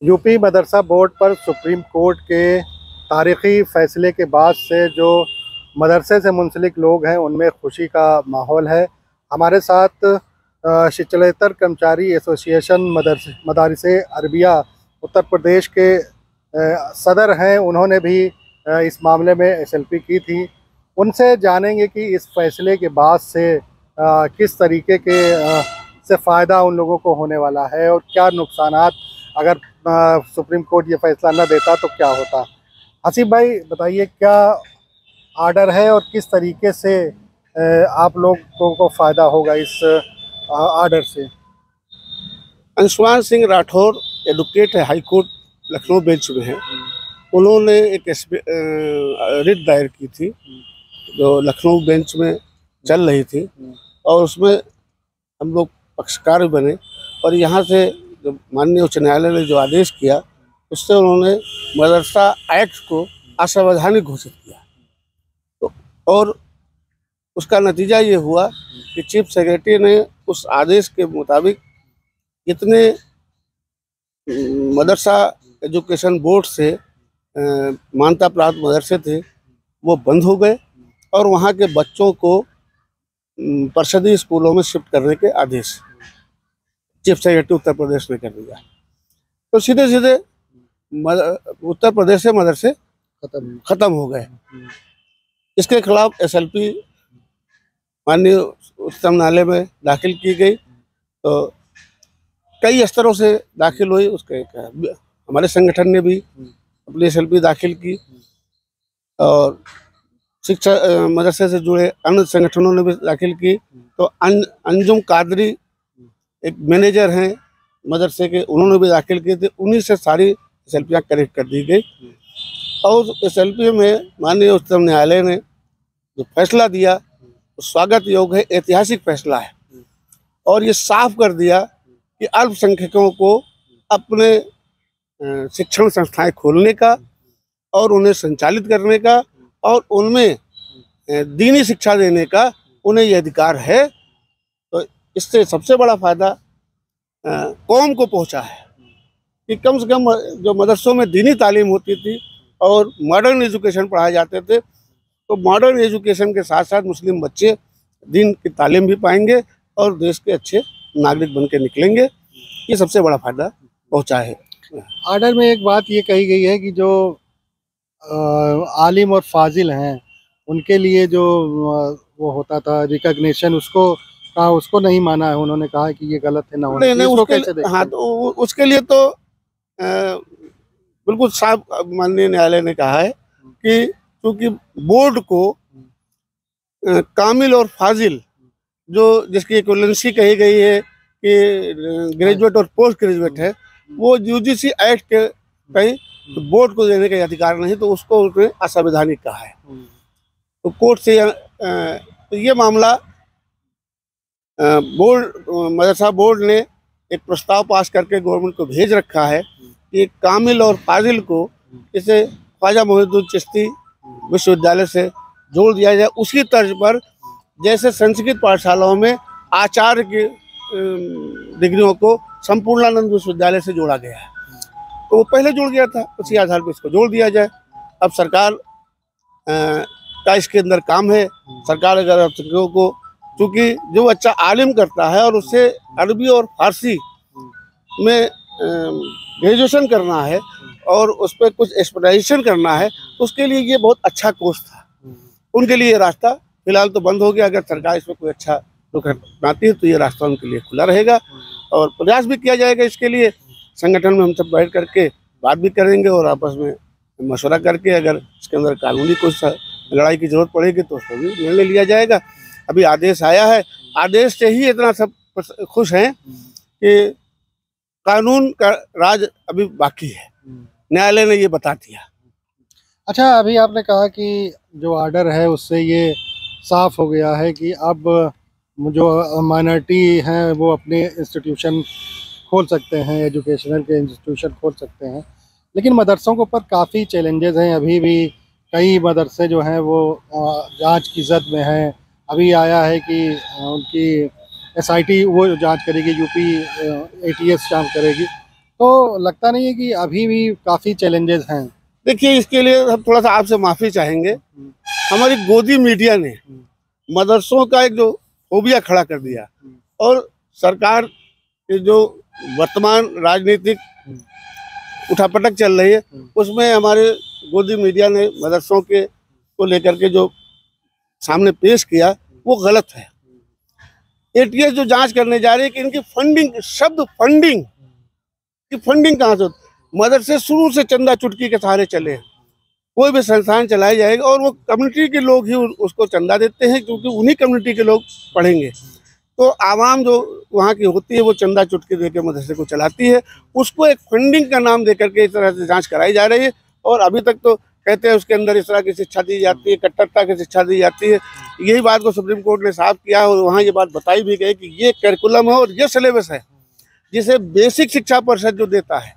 UP मदरसा board पर supreme court के तारीखी फैसले के बाद से जो मदरसे से मुंसलिक लोग हैं उनमें खुशी का माहौल है। हमारे साथ शिक्षलेतर कर्मचारी एसोसिएशन मदारिसे अरबिया उत्तर प्रदेश के सदर हैं। उन्होंने भी इस मामले में एसएलपी की थी। उनसे जानेंगे कि इस फैसले के बाद से किस तरीके के से फ़ायदा उन लोगों को होने वाला है और क्या नुकसानात अगर सुप्रीम कोर्ट ये फैसला न देता तो क्या होता। हसीब भाई बताइए, क्या आर्डर है और किस तरीके से आप लोगों को फ़ायदा होगा इस आर्डर से। अंशुमान सिंह राठौर एडवोकेट है, हाई कोर्ट लखनऊ बेंच में है। उन्होंने एक रिट दायर की थी जो लखनऊ बेंच में चल रही थी और उसमें हम लोग पक्षकार बने और यहाँ से जो माननीय उच्च न्यायालय ने जो आदेश किया उससे उन्होंने मदरसा एक्ट को असंवैधानिक घोषित किया। तो और उसका नतीजा ये हुआ कि चीफ सेक्रेटरी ने उस आदेश के मुताबिक जितने मदरसा एजुकेशन बोर्ड से मान्यता प्राप्त मदरसे थे वो बंद हो गए और वहाँ के बच्चों को परिषदीय स्कूलों में शिफ्ट करने के आदेश चीफ सेक्रेटरी उत्तर प्रदेश ने कर दिया। तो सीधे सीधे उत्तर प्रदेश से मदरसे खत्म हो गए। इसके खिलाफ एसएलपी माननीय उच्चतम न्यायालय में दाखिल की गई। तो कई स्तरों से दाखिल हुई। उसके हमारे संगठन ने भी अपनी एसएलपी दाखिल की और शिक्षा मदरसे से जुड़े अन्य संगठनों ने भी दाखिल की। तो अंजुम कादरी एक मैनेजर हैं मदरसे के, उन्होंने भी दाखिल किए थे। उन्हीं से सारी एसएलपियाँ करेक्ट कर दी गई और एसएलपी में माननीय उच्चतम न्यायालय ने जो फैसला दिया वो स्वागत योग्य है, ऐतिहासिक फैसला है और ये साफ कर दिया कि अल्पसंख्यकों को अपने शिक्षण संस्थाएं खोलने का और उन्हें संचालित करने का और उनमें दीनी शिक्षा देने का उन्हें ये अधिकार है। तो इससे सबसे बड़ा फायदा कौम को पहुंचा है कि कम से कम जो मदरसों में दीनी तालीम होती थी और मॉडर्न एजुकेशन पढ़ाए जाते थे, तो मॉडर्न एजुकेशन के साथ साथ मुस्लिम बच्चे दीन की तालीम भी पाएंगे और देश के अच्छे नागरिक बन के निकलेंगे। ये सबसे बड़ा फायदा पहुंचा है। आर्डर में एक बात ये कही गई है कि जो आलिम और फाजिल हैं उनके लिए जो वो होता था रिकॉग्निशन, उसको नहीं माना है। उन्होंने कहा कि ये गलत है, ना होना चाहिए। उसको कैसे देखते हैं? हाँ, तो उसके लिए तो बिल्कुल साफ माननीय न्यायालय ने कहा है कि क्योंकि बोर्ड को कामिल और फाजिल जो जिसकी इक्विवेलेंसी कही गई है कि ग्रेजुएट और पोस्ट ग्रेजुएट है, वो यूजीसी एक्ट के कहीं बोर्ड को देने का अधिकार नहीं, तो उसको उसने असंवैधानिक कहा है। तो कोर्ट से तो ये मामला मदरसा बोर्ड ने एक प्रस्ताव पास करके गवर्नमेंट को भेज रखा है कि कामिल और फाजिल को इसे ख्वाजा मोहिउद्दीन चिश्ती विश्वविद्यालय से जोड़ दिया जाए, उसी तर्ज पर जैसे संस्कृत पाठशालाओं में आचार्य की डिग्रियों को संपूर्णानंद विश्वविद्यालय से जोड़ा गया है। तो वो पहले जुड़ गया था, उसी आधार पर इसको जोड़ दिया जाए। अब सरकार का इसके अंदर काम है। सरकार अगर अल्पसंख्यकों को, क्योंकि जो बच्चा आलिम करता है और उससे अरबी और फारसी में ग्रेजुएशन करना है और उस पर कुछ एक्सपर्टाइजेशन करना है, तो उसके लिए ये बहुत अच्छा कोर्स था। उनके लिए ये रास्ता फिलहाल तो बंद हो गया। अगर सरकार इसमें कोई अच्छा रुख अपनाती है तो ये रास्ता उनके लिए खुला रहेगा और प्रयास भी किया जाएगा। इसके लिए संगठन में हम सब बैठ करके बात भी करेंगे और आपस में मशवरा करके अगर इसके अंदर कानूनी कुछ लड़ाई की जरूरत पड़ेगी तो उसको भी निर्णय लिया जाएगा। अभी आदेश आया है, आदेश से ही इतना सब खुश हैं कि कानून का राज अभी बाकी है। न्यायालय ने ये बता दिया। अच्छा, अभी आपने कहा कि जो आर्डर है उससे ये साफ हो गया है कि अब जो माइनॉरिटी हैं वो अपने इंस्टीट्यूशन खोल सकते हैं, एजुकेशनल के इंस्टीट्यूशन खोल सकते हैं, लेकिन मदरसों के ऊपर काफ़ी चैलेंजेस हैं। अभी भी कई मदरसे जो हैं वो जांच की जद में हैं। अभी आया है कि उनकी एसआईटी वो जांच करेगी, यूपी एटीएस जांच करेगी। तो लगता नहीं है कि अभी भी काफ़ी चैलेंजेस हैं? देखिए, इसके लिए हम थोड़ा सा आपसे माफ़ी चाहेंगे। हमारी गोदी मीडिया ने मदरसों का एक जो फोबिया खड़ा कर दिया, और सरकार की जो वर्तमान राजनीतिक उठापटक चल रही है उसमें हमारे गोदी मीडिया ने मदरसों के को लेकर के जो सामने पेश किया वो गलत है। एटीएस जो जांच करने जा रही है कि इनकी फंडिंग, शब्द फंडिंग की फंडिंग कहाँ से, मदरसे शुरू से चंदा चुटकी के सहारे चले हैं। कोई भी संस्थान चलाई जाएगी और वो कम्युनिटी के लोग ही उसको चंदा देते हैं, क्योंकि उन्हीं कम्युनिटी के लोग पढ़ेंगे। तो आवाम जो वहाँ की होती है वो चंदा चुटकी दे के मदरसे को चलाती है, उसको एक फंडिंग का नाम दे करके इस तरह से जांच कराई जा रही है। और अभी तक तो कहते हैं उसके अंदर इस तरह की शिक्षा दी जाती है, कट्टरता की शिक्षा दी जाती है। यही बात को सुप्रीम कोर्ट ने साफ किया और वहाँ ये बात बताई भी गई कि ये करिकुलम है और ये सिलेबस है जिसे बेसिक शिक्षा परिषद जो देता है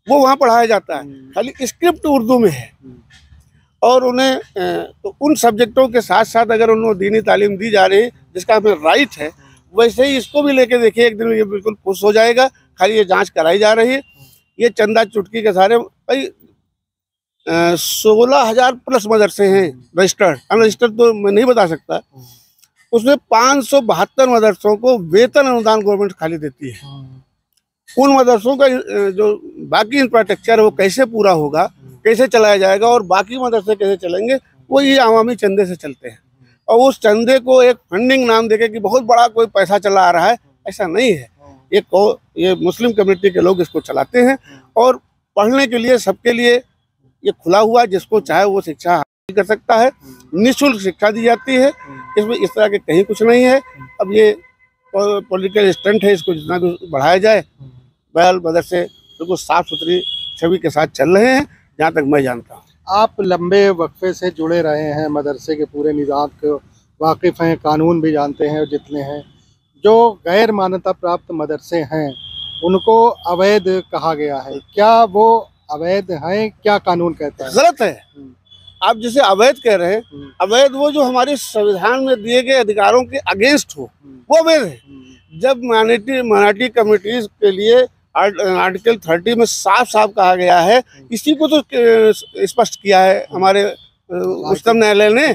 वो वहाँ पढ़ाया जाता है, खाली स्क्रिप्ट उर्दू में है। और उन्हें तो उन सब्जेक्टों के साथ साथ अगर उन्हें दीनी तालीम दी जा रही है जिसका हमें राइट है, वैसे ही इसको भी लेके देखिए, एक दिन ये बिल्कुल खुश हो जाएगा। खाली ये जांच कराई जा रही है, ये चंदा चुटकी के सारे भाई 16,000 प्लस मदरसे हैं रजिस्टर्ड, अनरजिस्टर्ड तो मैं नहीं बता सकता। उसमें 572 मदरसों को वेतन अनुदान गवर्नमेंट खाली देती है। उन मदरसों का जो बाकी इंफ्रास्ट्रक्चर है वो कैसे पूरा होगा, कैसे चलाया जाएगा और बाकी मदरसे कैसे चलेंगे, वो ये आवामी चंदे से चलते हैं। और उस चंदे को एक फंडिंग नाम देके कि बहुत बड़ा कोई पैसा चला आ रहा है, ऐसा नहीं है। ये मुस्लिम कम्युनिटी के लोग इसको चलाते हैं और पढ़ने के लिए सबके लिए ये खुला हुआ, जिसको चाहे वो शिक्षा हासिल कर सकता है। निःशुल्क शिक्षा दी जाती है, इसमें इस तरह के कहीं कुछ नहीं है। अब ये पॉलिटिकल स्टंट है, इसको जितना कुछ बढ़ाया जाए। बैल मदरसे बिल्कुल साफ सुथरी छवि के साथ चल रहे हैं जहाँ तक मैं जानता हूँ। आप लंबे वक्फे से जुड़े रहे हैं, मदरसे के पूरे निज़ाम को वाकिफ़ हैं, कानून भी जानते हैं जितने हैं। जो गैर मान्यता प्राप्त मदरसे हैं उनको अवैध कहा गया है, क्या वो अवैध हैं? क्या कानून कहता है? गलत है। आप जिसे अवैध कह रहे हैं, अवैध वो जो हमारे संविधान में दिए गए अधिकारों के अगेंस्ट हो, वो अवैध है। जब माइनॉरिटी कम्युनिटीज के लिए आर्टिकल 30 में साफ साफ कहा गया है, इसी को तो स्पष्ट किया है हमारे उच्चतम न्यायालय ने,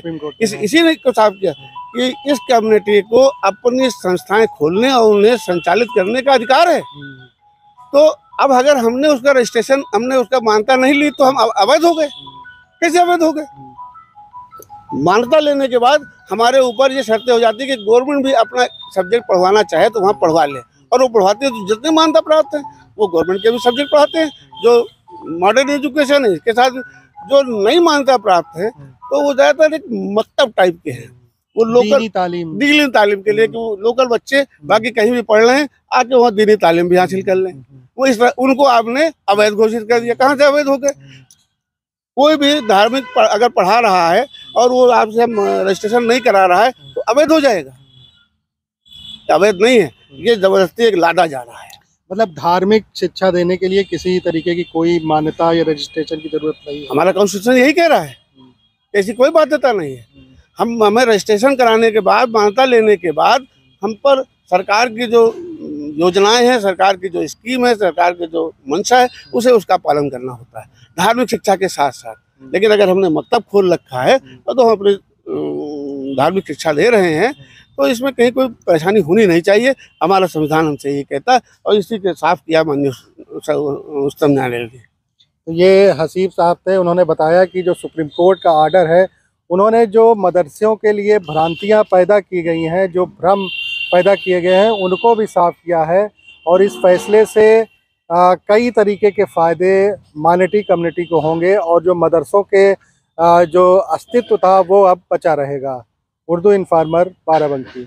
इसी ने को साफ किया कि इस कम्युनिटी को अपनी संस्थाएं खोलने और उन्हें संचालित करने का अधिकार है। तो अब अगर हमने उसका रजिस्ट्रेशन, हमने उसका मान्यता नहीं ली तो हम अवैध हो गए। कैसे अवैध हो गए? मान्यता लेने के बाद हमारे ऊपर ये शर्तें हो जाती है कि गवर्नमेंट भी अपना सब्जेक्ट पढ़वाना चाहे तो वहाँ पढ़वा ले, और वो पढ़वाते हैं। तो जितने मान्यता प्राप्त हैं वो गवर्नमेंट के भी सब्जेक्ट पढ़ाते हैं। जो मॉडर्न एजुकेशन है इसके साथ जो नई मान्यता प्राप्त है तो वो ज़्यादातर एक मकतब टाइप के हैं, वो लोकल दीनी तालीम के लिए, कि वो लोकल बच्चे बाकी कहीं भी पढ़ रहे हैं आके वहाँ दीनी तालीम भी हासिल कर लें। वो इस तरह उनको आपने अवैध घोषित कर दिया। कहाँ से अवैध हो गए? कोई भी धार्मिक अगर पढ़ा रहा है और वो आपसे रजिस्ट्रेशन नहीं करा रहा है तो अवैध हो जाएगा। अवैध नहीं है, ये जबरदस्ती एक लादा जा रहा है। मतलब धार्मिक शिक्षा देने के लिए किसी तरीके की कोई मान्यता या रजिस्ट्रेशन की जरूरत नहीं है। हमारा कॉन्स्टिट्यूशन यही कह रहा है, ऐसी कोई बाध्यता नहीं है। हमें रजिस्ट्रेशन कराने के बाद, मान्यता लेने के बाद हम पर सरकार की जो योजनाएं हैं, सरकार की जो स्कीम है, सरकार की जो मंशा है, उसे उसका पालन करना होता है धार्मिक शिक्षा के साथ साथ। लेकिन अगर हमने मकतब खोल रखा है तो हम अपनी धार्मिक शिक्षा दे रहे हैं, तो इसमें कहीं कोई परेशानी होनी नहीं चाहिए। हमारा संविधान हमसे ये कहता है और इसी के साफ किया माननीय उच्चतम न्यायालय ने। तो ये हसीब साहब थे, उन्होंने बताया कि जो सुप्रीम कोर्ट का आर्डर है, उन्होंने जो मदरसों के लिए भ्रांतियां पैदा की गई हैं, जो भ्रम पैदा किए गए हैं, उनको भी साफ किया है। और इस फैसले से कई तरीके के फ़ायदे माइनॉरिटी कम्युनिटी को होंगे और जो मदरसों के जो अस्तित्व था वो अब बचा रहेगा। उर्दू इन्फॉर्मर, बाराबंकी।